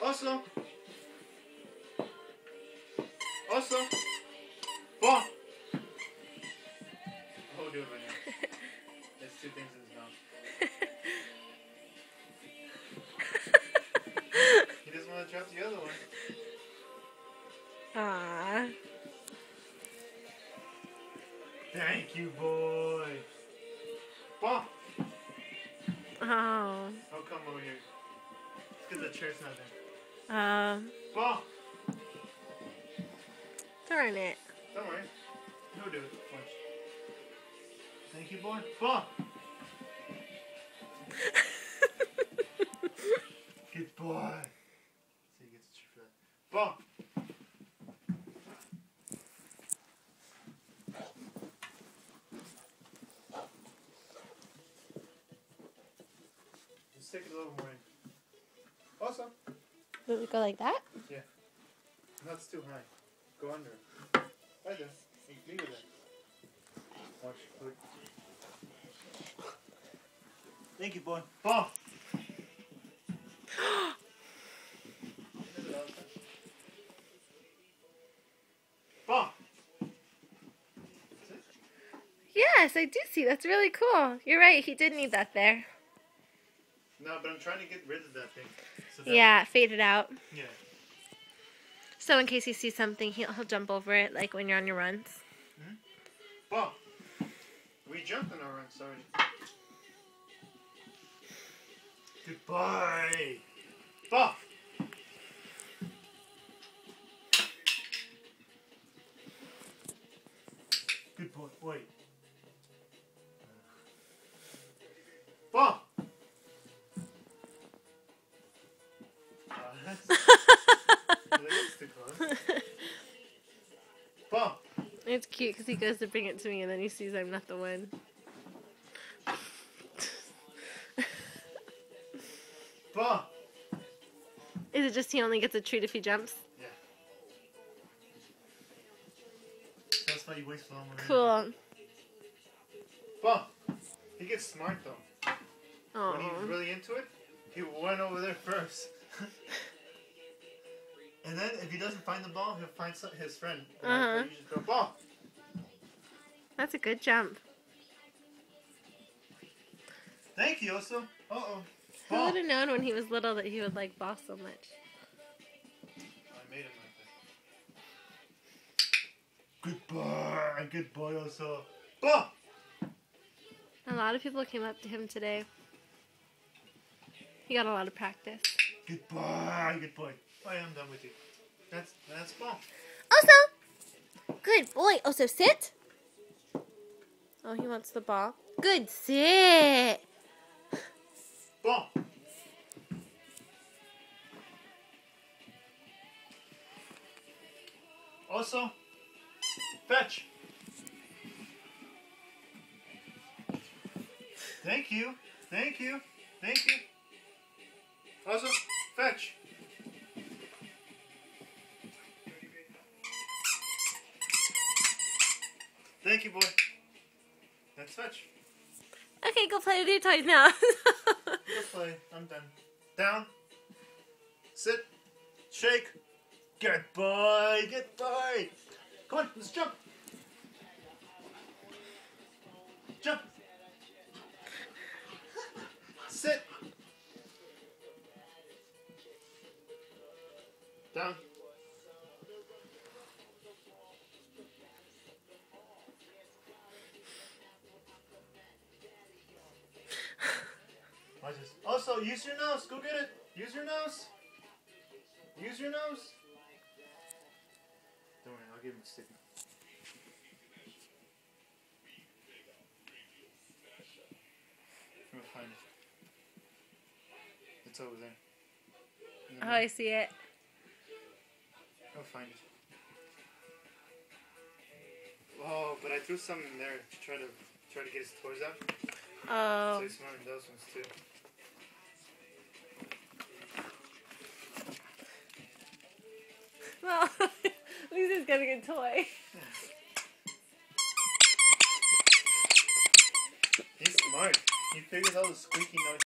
Also. Also. Ball. Oh, do it right now. There's two things in his mouth. He doesn't want to drop the other one. Aww. Thank you, boy. Ball. Oh. I'll come over here. It's because the chair's not there. Ball. Darn it. Don't worry. He'll do it. Watch. Thank you, boy. Ball. Good boy. So he gets a treat for that. Ball. Just take it a little more in. Also. Does it go like that? Yeah. That's too high. Go under it. Right there. Leave it there. Watch. Look. Thank you, boy. Ball. Ball. Yes, I do see. That's really cool. You're right. He did need that there. No, but I'm trying to get rid of that thing. So Yeah, it faded out. Yeah. So in case he sees something, he'll jump over it, like when you're on your runs. Mm-hmm. Ball. We jumped on our run, sorry. Goodbye. Ball. Good boy. Wait. Ball. That's too close. Ball. It's cute because he goes to bring it to me and then he sees I'm not the one. Ball. Is it just he only gets a treat if he jumps? Yeah. That's why you waste a lot more. Cool. Ball. He gets smart though. Oh. When he's really into it, he went over there first. And then if he doesn't find the ball, he'll find his friend. You just go, ball. That's a good jump. Thank you, Oso. Uh-oh. Who would have known when he was little that he would like ball so much? I made him like that. Good boy. Good boy, Oso. Ball. A lot of people came up to him today. He got a lot of practice. Good boy. Good boy. I am done with you. That's ball. Oso! Good boy. Oso, sit. Oh, he wants the ball. Good sit. Ball. Also, fetch. Thank you. Thank you. Thank you. Also, fetch. Thank you, boy. That's fetch. Okay, go play with your toys now. Go play. I'm done. Down. Sit. Shake. Good boy. Good boy. Come on, let's jump. Jump. Sit. Down. Watch this. Also, use your nose. Go get it. Use your nose. Use your nose. Don't worry, I'll give him a stick. I'm gonna find it. It's over there. Oh, I see it. I'll find it. Oh, but I threw some in there to try to get his toys out. Oh. So he's smelling those ones too. Well, at least he's getting a toy. He's smart. He figures out the squeaky noise.